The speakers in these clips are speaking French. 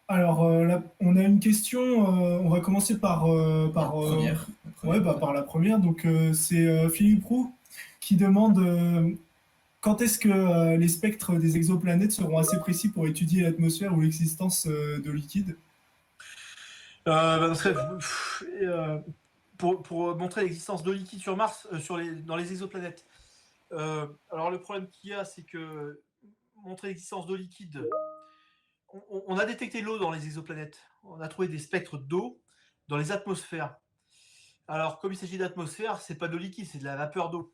Alors là, on a une question. On va commencer Par la ouais, première par peut-être. la première. Donc c'est Philippe Roux qui demande quand est-ce que les spectres des exoplanètes seront assez précis pour étudier l'atmosphère ou l'existence de liquide. Dans ce cas, pour montrer l'existence d'eau liquide sur Mars, dans les exoplanètes. Alors le problème qu'il y a, c'est que montrer l'existence d'eau liquide, on a détecté l'eau dans les exoplanètes. On a trouvé des spectres d'eau dans les atmosphères. Alors comme il s'agit d'atmosphère, c'est pas de l'eau liquide, c'est de la vapeur d'eau.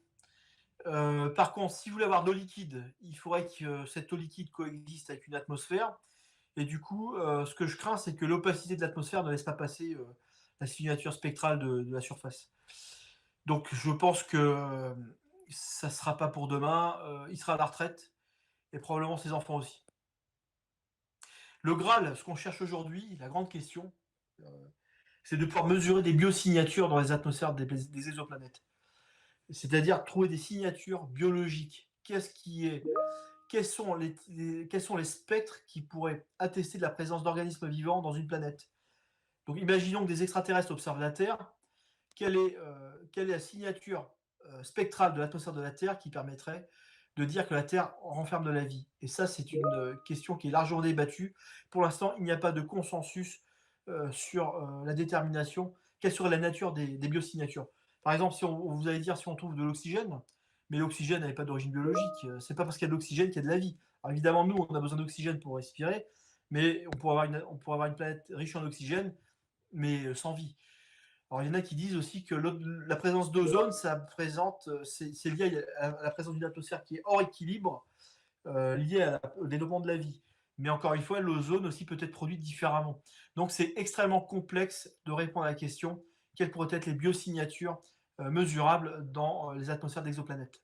Par contre, si vous voulez avoir de l'eau liquide, il faudrait que cette eau liquide coexiste avec une atmosphère. Et du coup, ce que je crains, c'est que l'opacité de l'atmosphère ne laisse pas passer la signature spectrale de la surface. Donc je pense que ça ne sera pas pour demain. Il sera à la retraite et probablement ses enfants aussi. Le Graal, ce qu'on cherche aujourd'hui, la grande question, euh, c'est de pouvoir mesurer des biosignatures dans les atmosphères des exoplanètes. C'est-à-dire trouver des signatures biologiques. Quels sont les spectres qui pourraient attester de la présence d'organismes vivants dans une planète. Donc imaginons que des extraterrestres observent la Terre. Quelle est la signature spectrale de l'atmosphère de la Terre qui permettrait de dire que la Terre renferme de la vie? Et ça, c'est une question qui est largement débattue. Pour l'instant, il n'y a pas de consensus sur la détermination. Quelle serait la nature des biosignatures? Par exemple, si vous allez dire si on trouve de l'oxygène, mais l'oxygène n'avait pas d'origine biologique. C'est pas parce qu'il y a de l'oxygène qu'il y a de la vie. Alors évidemment, nous, on a besoin d'oxygène pour respirer, mais on pourrait avoir une planète riche en oxygène, mais sans vie. Alors, il y en a qui disent aussi que la présence d'ozone, c'est lié à la présence d'une atmosphère qui est hors équilibre, liée au développement de la vie. Mais encore une fois, l'ozone aussi peut être produit différemment. Donc, c'est extrêmement complexe de répondre à la question quelles pourraient être les biosignatures mesurables dans les atmosphères d'exoplanètes.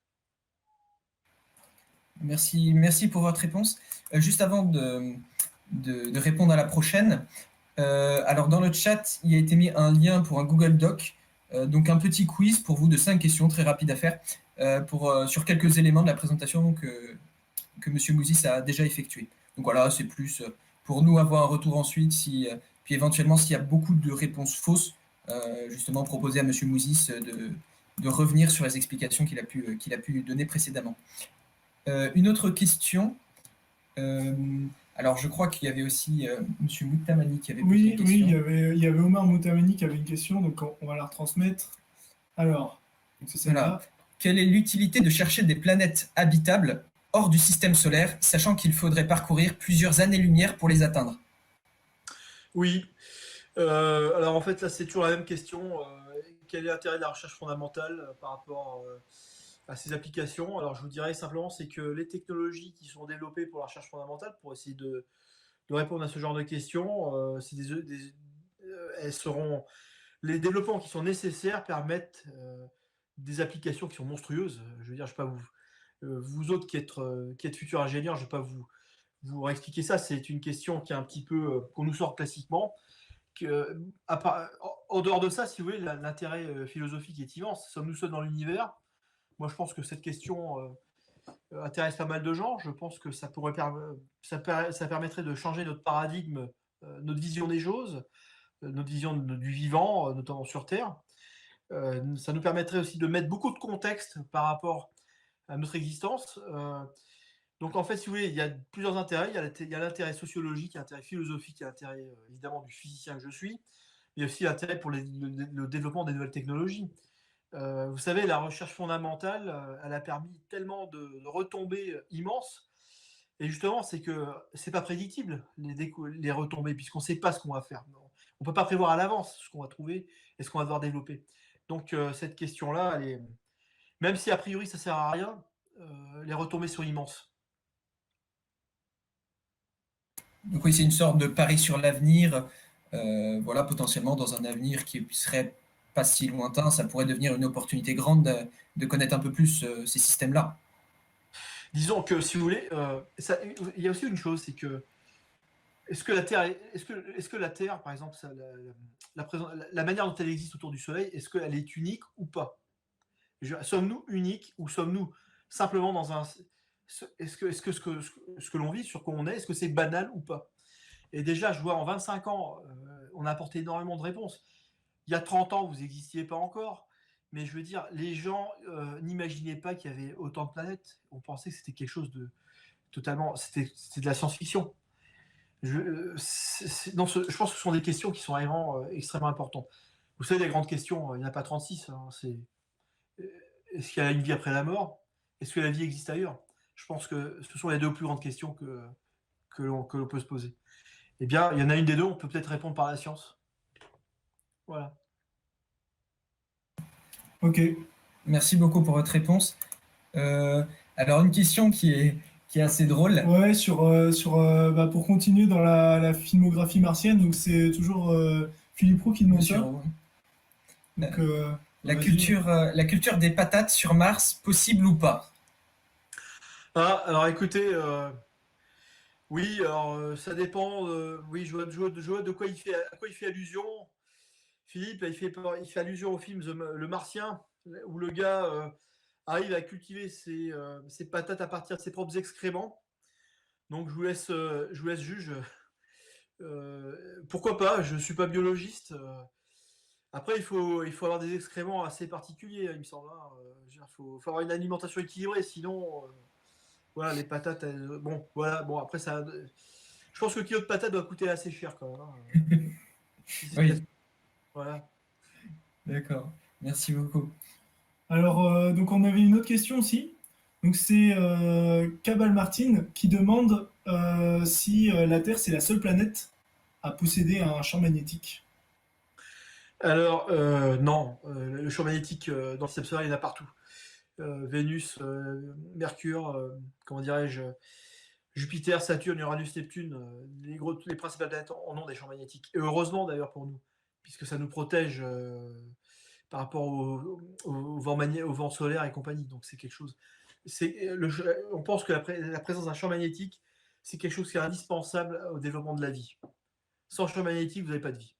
Merci pour votre réponse. Juste avant de répondre à la prochaine, alors dans le chat, il a été mis un lien pour un Google Doc, donc un petit quiz pour vous de 5 questions très rapides à faire sur quelques éléments de la présentation que M. Mouzis a déjà effectuée. Donc voilà, c'est plus pour nous avoir un retour ensuite, puis éventuellement s'il y a beaucoup de réponses fausses, justement proposer à M. Mouzis de revenir sur les explications qu'il a pu donner précédemment. Une autre question. Euh, alors, je crois qu'il y avait aussi M. Moutamani qui avait posé Oui, une oui, question. il y avait Omar Moutamani qui avait une question, donc on va la retransmettre. Alors, donc c'est Voilà. celle-là. Quelle est l'utilité de chercher des planètes habitables hors du système solaire, sachant qu'il faudrait parcourir plusieurs années-lumière pour les atteindre? Oui. Alors en fait, là, c'est toujours la même question. Quel est l'intérêt de la recherche fondamentale par rapport à ces applications? Alors je vous dirais simplement, c'est que les technologies qui sont développées pour la recherche fondamentale, pour essayer de répondre à ce genre de questions, elles seront les développements qui sont nécessaires permettent des applications qui sont monstrueuses. Je veux dire, je ne vais pas vous autres qui êtes futurs ingénieurs, je ne vais pas vous réexpliquer ça. C'est une question qui est un petit peu qu'on nous sort classiquement. En dehors de ça, si vous voulez, l'intérêt philosophique est immense. Sommes-nous seuls dans l'univers? Moi, je pense que cette question intéresse pas mal de gens. Je pense que ça permettrait de changer notre paradigme, notre vision des choses, notre vision du vivant, notamment sur Terre. Ça nous permettrait aussi de mettre beaucoup de contexte par rapport à notre existence. Donc en fait, si vous voulez, il y a plusieurs intérêts. Il y a l'intérêt sociologique, il y a l'intérêt philosophique, il y a l'intérêt évidemment du physicien que je suis. Il y a aussi l'intérêt pour le développement des nouvelles technologies. Vous savez, la recherche fondamentale, elle a permis tellement de retombées immenses. Et justement, c'est que c'est pas prédictible, les retombées, puisqu'on ne sait pas ce qu'on va faire. On ne peut pas prévoir à l'avance ce qu'on va trouver et ce qu'on va devoir développer. Donc cette question-là, même si a priori ça ne sert à rien, les retombées sont immenses. Donc oui, c'est une sorte de pari sur l'avenir. Voilà, potentiellement dans un avenir qui serait pas si lointain, ça pourrait devenir une opportunité grande de connaître un peu plus ces systèmes-là. Disons que si vous voulez, il y a aussi une chose, c'est que est-ce que la Terre, par exemple, la manière dont elle existe autour du Soleil, est-ce qu'elle est unique ou pas? Sommes-nous uniques ou sommes-nous simplement dans un... Est-ce que ce que l'on vit, sur quoi on est, est-ce que c'est banal ou pas? Et déjà, je vois en 25 ans, on a apporté énormément de réponses. Il y a 30 ans, vous n'existiez pas encore. Mais je veux dire, les gens n'imaginaient pas qu'il y avait autant de planètes. On pensait que c'était quelque chose de totalement... C'était de la science-fiction. Je pense que ce sont des questions qui sont vraiment extrêmement importantes. Vous savez, les grandes questions, il n'y en a pas 36. Hein, c'est est-ce qu'il y a une vie après la mort? Est-ce que la vie existe ailleurs? Je pense que ce sont les deux plus grandes questions que l'on peut se poser. Eh bien, il y en a une des deux, on peut peut-être répondre par la science. Voilà. Ok. Merci beaucoup pour votre réponse. Alors, une question qui est assez drôle. Ouais, pour continuer dans la filmographie martienne, donc c'est toujours Philippe Roux qui demande ça. Donc, la culture des patates sur Mars, possible ou pas? Alors écoutez, oui, alors ça dépend. Oui, je vois de quoi à quoi il fait allusion. Philippe, il fait allusion au film Le Martien, où le gars arrive à cultiver ses patates à partir de ses propres excréments. Donc je vous laisse juge. Pourquoi pas? Je ne suis pas biologiste. Après, il faut avoir des excréments assez particuliers, il me semble. Il faut avoir une alimentation équilibrée, sinon, voilà, les patates, bon, voilà, bon, après, ça, je pense que le kilo de patates doit coûter assez cher quand même. Hein. Oui. Voilà. D'accord, merci beaucoup. Alors, donc on avait une autre question aussi. Donc c'est Cabal Martin qui demande si la Terre c'est la seule planète à posséder un champ magnétique. Alors, non, le champ magnétique dans le système solaire, il y en a partout. Vénus, Mercure, comment dirais-je, Jupiter, Saturne, Uranus, Neptune, les principales planètes en ont des champs magnétiques. Et heureusement d'ailleurs pour nous, puisque ça nous protège par rapport au vent solaire et compagnie. Donc c'est quelque chose. On pense que la présence d'un champ magnétique, c'est quelque chose qui est indispensable au développement de la vie. Sans champ magnétique, vous n'avez pas de vie.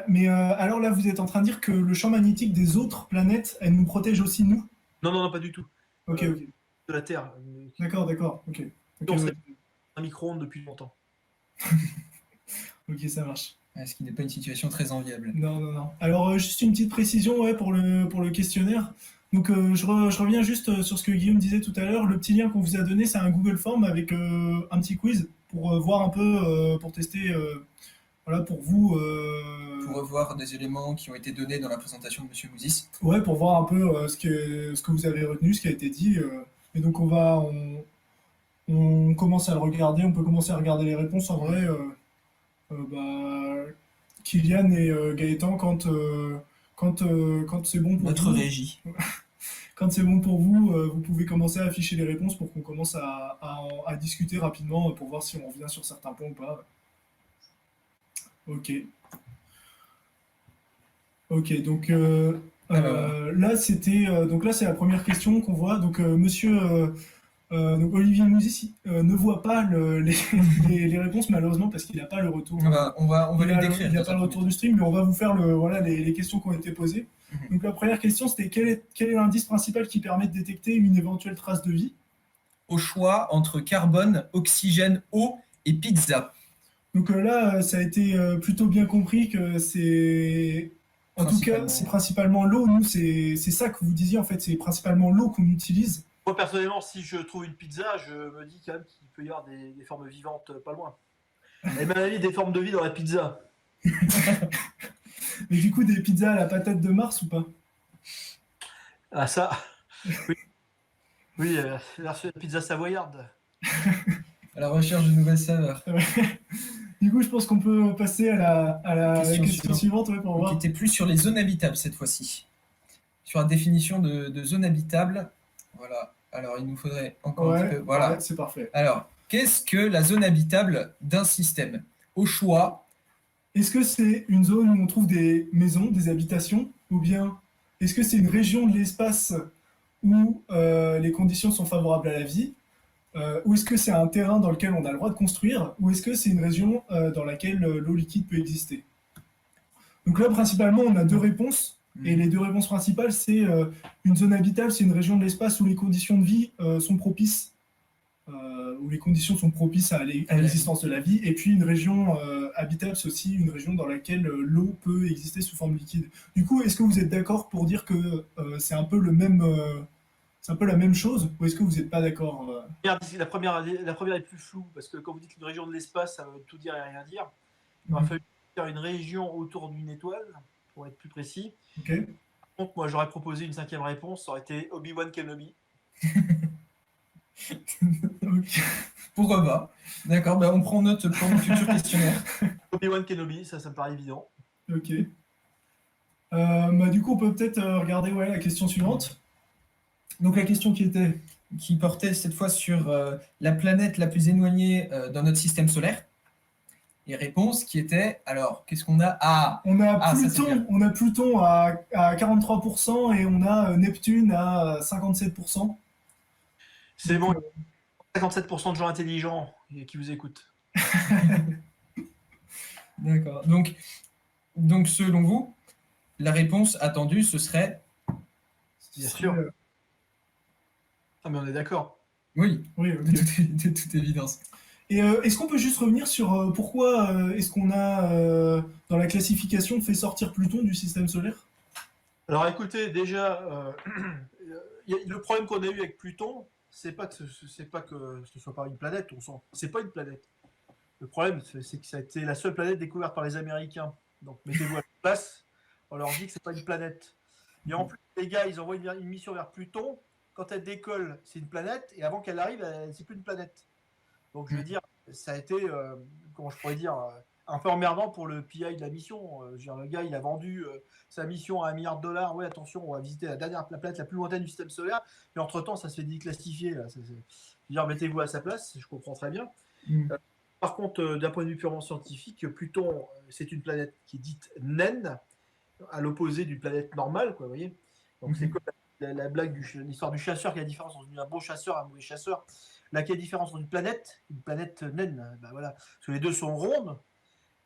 Mais alors là, vous êtes en train de dire que le champ magnétique des autres planètes, elle nous protège aussi, nous? Non, pas du tout. Ok. De la Terre. D'accord. Ok. C'est un micro-ondes depuis longtemps. Ok, ça marche. Ce qui n'est pas une situation très enviable. Non. Alors, juste une petite précision pour le questionnaire. Donc, je reviens juste sur ce que Guillaume disait tout à l'heure. Le petit lien qu'on vous a donné, c'est un Google Form avec un petit quiz pour voir un peu, pour tester, voilà, pour vous. Pour revoir des éléments qui ont été donnés dans la présentation de M. Mouzis. Ouais, pour voir un peu ce que vous avez retenu, ce qui a été dit. Et donc, on commence à le regarder, on peut commencer à regarder les réponses en vrai. Kylian et Gaëtan, quand c'est bon pour Notre vous, régie. quand c'est bon pour vous, vous pouvez commencer à afficher les réponses pour qu'on commence à discuter rapidement pour voir si on revient sur certains points ou pas. Ok, donc là c'est la première question qu'on voit. Donc donc Olivier Mouzis ne voit pas les réponses malheureusement parce qu'il n'a pas le retour. On va lui décrire. Il n'a pas le retour du stream, mais on va vous faire les questions qui ont été posées. Donc la première question, c'était quel est l'indice principal qui permet de détecter une éventuelle trace de vie? Au choix entre carbone, oxygène, eau et pizza. Donc là, ça a été plutôt bien compris que c'est... En tout cas, c'est principalement l'eau. Nous, c'est ça que vous disiez, en fait, c'est principalement l'eau qu'on utilise. Moi, personnellement, si je trouve une pizza, je me dis quand même qu'il peut y avoir des formes vivantes pas loin. Et même avis, des formes de vie dans la pizza. Mais du coup, des pizzas à la patate de Mars ou pas? Ah ça, oui, la pizza savoyarde. À la recherche de nouvelles saveurs. Du coup, je pense qu'on peut passer à la question suivante pour voir. Qui était plus sur les zones habitables cette fois-ci. Sur la définition de zone habitable. Voilà. Alors, il nous faudrait encore un petit peu. Voilà. Ouais, c'est parfait. Alors, qu'est-ce que la zone habitable d'un système? Au choix. Est-ce que c'est une zone où on trouve des maisons, des habitations? Ou bien est-ce que c'est une région de l'espace où les conditions sont favorables à la vie? Ou est-ce que c'est un terrain dans lequel on a le droit de construire? Ou est-ce que c'est une région dans laquelle l'eau liquide peut exister? Donc là, principalement, on a deux réponses. Et les deux réponses principales, c'est une zone habitable, c'est une région de l'espace où les conditions de vie sont propices où les conditions sont propices à l'existence de la vie, et puis une région habitable, c'est aussi une région dans laquelle l'eau peut exister sous forme liquide. Du coup, est-ce que vous êtes d'accord pour dire que c'est un peu c'est un peu la même chose, ou est-ce que vous n'êtes pas d'accord La première est plus floue, parce que quand vous dites une région de l'espace, ça veut tout dire et rien dire. Il Mhm. aurait fallu faire une région autour d'une étoile, pour être plus précis. Ok. Par contre, moi, j'aurais proposé une 5e réponse, ça aurait été Obi-Wan Kenobi. Ok. Pourquoi pas? D'accord, ben on prend note pour nos futurs questionnaires. Obi-Wan Kenobi, ça me paraît évident. Ok. Du coup, on peut peut-être regarder la question suivante. Donc la question qui portait cette fois sur la planète la plus éloignée dans notre système solaire. Et réponse qui était, alors, qu'est-ce qu'on a? On a ça, c'est Pluton, bien. on a Pluton à 43% et on a Neptune à 57%. C'est Donc, bon, 57% de gens intelligents qui vous écoutent. D'accord. Donc, selon vous, la réponse attendue, ce serait Bien sûr. Ah, mais on est d'accord. oui, Oui, ok. de toute évidence. Et est-ce qu'on peut juste revenir sur pourquoi est-ce qu'on a, dans la classification, fait sortir Pluton du système solaire? Alors écoutez, déjà, le problème qu'on a eu avec Pluton, c'est pas que ce soit pas une planète, c'est pas une planète. Le problème, c'est que ça a été la seule planète découverte par les Américains. Donc mettez-vous à la place, on leur dit que c'est pas une planète. Et en plus, les gars, ils envoient une mission vers Pluton. Quand elle décolle, c'est une planète, et avant qu'elle arrive, c'est plus une planète. Donc je veux dire, ça a été, comment je pourrais dire, un peu emmerdant pour le PI de la mission. Je veux dire, le gars, il a vendu sa mission à $1 milliard. Ouais, attention, on va visiter la planète la plus lointaine du système solaire. Mais entre-temps, ça se fait déclassifier. Là. Je veux dire, mettez-vous à sa place, je comprends très bien. Par contre, d'un point de vue purement scientifique, Pluton, c'est une planète qui est dite naine, à l'opposé d'une planète normale, quoi, vous voyez. Donc c'est comme la blague l'histoire du chasseur, qui a la différence entre un bon chasseur et un mauvais chasseur. Là, quelle est la différence entre une planète naine, ben voilà. Parce que les deux sont rondes,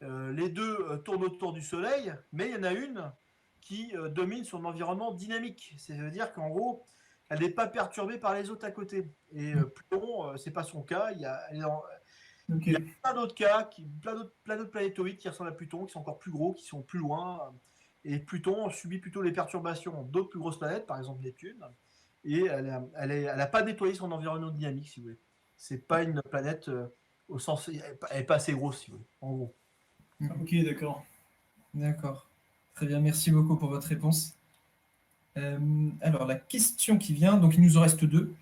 les deux tournent autour du Soleil, mais il y en a une qui domine son environnement dynamique. C'est-à-dire qu'en gros, elle n'est pas perturbée par les autres à côté. Et Pluton, c'est pas son cas. Il y a plein d'autres cas, plein d'autres planétoïdes qui ressemblent à Pluton, qui sont encore plus gros, qui sont plus loin. Et Pluton subit plutôt les perturbations d'autres plus grosses planètes, par exemple Neptune. Et elle n'a pas nettoyé son environnement dynamique, si vous voulez. C'est pas une planète au sens. Elle n'est pas assez grosse, si vous voulez, en gros. Ok, d'accord. D'accord. Très bien, merci beaucoup pour votre réponse. Alors, la question qui vient, donc il nous en reste deux.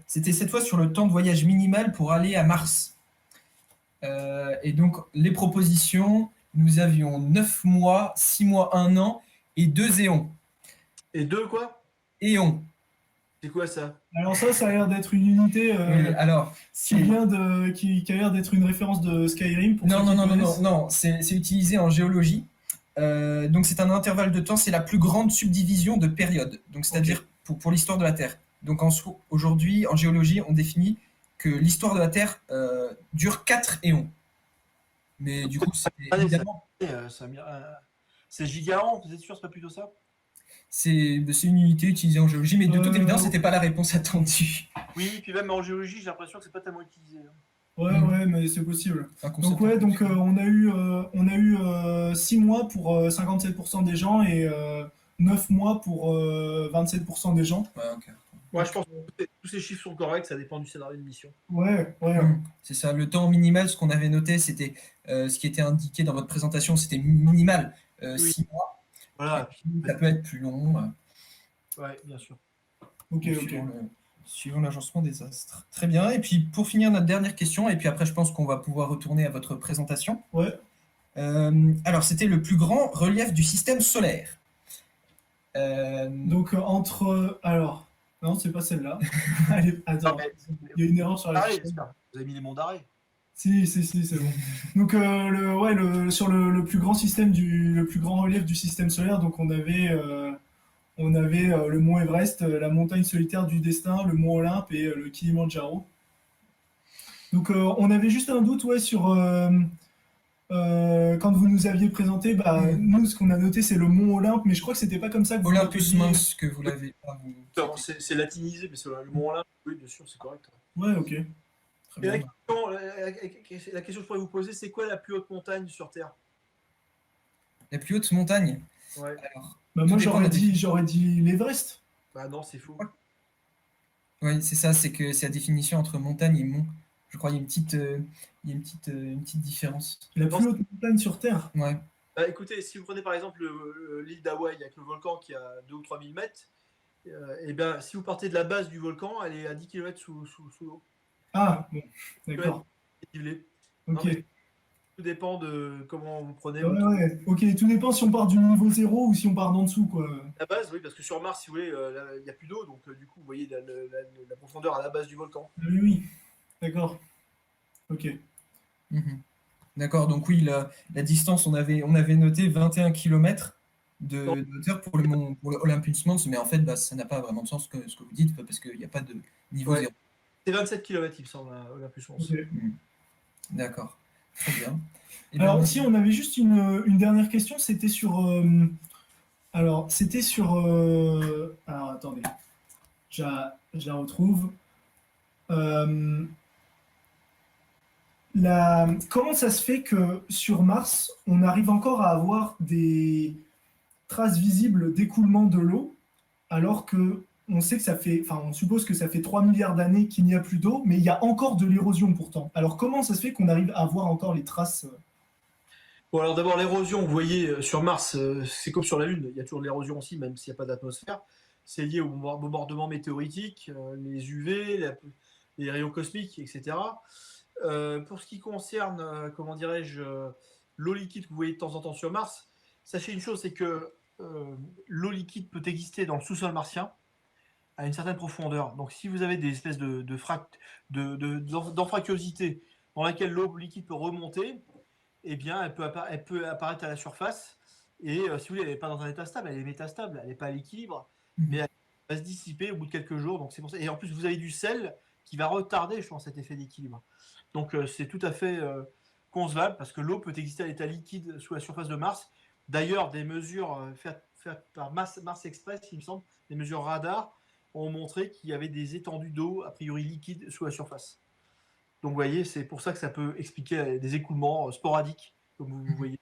C'était cette fois sur le temps de voyage minimal pour aller à Mars. Et donc, les propositions, nous avions 9 mois, 6 mois, 1 an et 2 éons. Et 2 quoi? Éons. C'est quoi ça? Alors ça a l'air d'être une unité Oui, alors, qui a l'air d'être une référence de Skyrim. Pour non, c'est utilisé en géologie. Donc c'est un intervalle de temps, c'est la plus grande subdivision de période. Donc c'est-à-dire pour l'histoire de la Terre. Donc aujourd'hui, en géologie, on définit que l'histoire de la Terre dure 4 éons. Mais du coup, c'est évidemment... C'est gigaon, vous êtes sûr, c'est pas plutôt ça? C'est une unité utilisée en géologie, mais de toute évidence, c'était pas la réponse attendue. Oui, puis même en géologie, j'ai l'impression que c'est pas tellement utilisé. Ouais, mais c'est possible. Donc on a eu 6 mois pour 57% des gens et 9 mois pour 27% des gens. Ouais, je pense que tous ces chiffres sont corrects, ça dépend du scénario de mission. Ouais. C'est ça, le temps minimal, ce qu'on avait noté, c'était ce qui était indiqué dans votre présentation, c'était minimal 6 mois. Voilà. Ça peut être plus long. Ouais, bien sûr. Ok. Suivant l'agencement des astres. Très bien. Et puis pour finir notre dernière question, et puis après je pense qu'on va pouvoir retourner à votre présentation. Ouais. Alors c'était le plus grand relief du système solaire. Donc alors non, c'est pas celle-là. Allez, attends. Il y a une erreur sur la fiche. Vous avez mis les monts d'arrêt. Si, c'est bon. Donc sur le plus grand le plus grand relief du système solaire, donc on avait le mont Everest, la montagne solitaire du destin, le mont Olympe et le Kilimandjaro. Donc on avait juste un doute sur quand vous nous aviez présenté, nous ce qu'on a noté c'est le mont Olympe, mais je crois que c'était pas comme ça que vous Olympus Mons que vous l'avez. C'est latinisé, mais c'est le mont Olympe, oui bien sûr c'est correct. Ouais, ok. Très Et bien. la question que je pourrais vous poser, c'est quoi la plus haute montagne sur Terre? La plus haute montagne. Ouais. Alors, Bah, tout moi, dépend de la définition. j'aurais dit l'Everest. Bah non, c'est faux. Oui, c'est ça, c'est que c'est la définition entre montagne et mont. Je crois qu'il y a une petite différence. La Non, plus haute montagne sur Terre. Ouais. bah, écoutez, si vous prenez par exemple l'île d'Hawaï avec le volcan qui a 2 ou 3 000 mètres, et bien, si vous partez de la base du volcan, elle est à 10 km sous l'eau. Ah, bon, 10 km d'accord. dénivelé. Non, Ok. mais tout dépend de comment vous prenez Ouais, votre. ouais. Ok, tout dépend si on part du niveau zéro ou si on part d'en dessous, quoi. La base, oui, parce que sur Mars, si vous voulez, il n'y a plus d'eau, donc du coup, vous voyez la profondeur à la base du volcan. Ah oui, oui. D'accord. Ok. Mhm. D'accord, donc oui, la distance, on avait noté 21 km Non, de hauteur pour pour le Olympus Mons, mais en fait, bah, ça n'a pas vraiment de sens ce que vous dites, parce qu'il n'y a pas de niveau ouais, zéro. c'est 27 km, il me semble, à Olympus Mons. Ok. Mhm. D'accord, très bien. Eh Alors, ben, si on avait juste une dernière question, c'était sur. Alors, c'était sur. Alors, attendez. Je la retrouve. Euh, comment ça se fait que sur Mars, on arrive encore à avoir des traces visibles d'écoulement de l'eau, alors que on sait que ça fait, enfin, on suppose que ça fait 3 milliards d'années qu'il n'y a plus d'eau, mais il y a encore de l'érosion pourtant. Alors, comment ça se fait qu'on arrive à voir encore les traces? Bon, alors d'abord, l'érosion, vous voyez, sur Mars, c'est comme sur la Lune, il y a toujours de l'érosion aussi, même s'il n'y a pas d'atmosphère. C'est lié au bombardement météoritique, les UV, les rayons cosmiques, etc. Pour ce qui concerne, comment dirais-je, l'eau liquide que vous voyez de temps en temps sur Mars, sachez une chose, c'est que l'eau liquide peut exister dans le sous-sol martien à une certaine profondeur. Donc si vous avez des espèces d'anfractuosité dans laquelle l'eau liquide peut remonter, eh bien, elle peut apparaître à la surface. Et si vous voulez, elle n'est pas dans un état stable, elle est métastable, elle n'est pas à l'équilibre, mais mhm. elle va se dissiper au bout de quelques jours. Donc c'est pour ça. Et en plus, vous avez du sel qui va retarder, je pense, cet effet d'équilibre. Donc c'est tout à fait concevable parce que l'eau peut exister à l'état liquide sous la surface de Mars. D'ailleurs, des mesures faites par Mars Express, il me semble, des mesures radar, ont montré qu'il y avait des étendues d'eau, a priori liquide, sous la surface. Donc vous voyez, c'est pour ça que ça peut expliquer des écoulements sporadiques, comme vous voyez.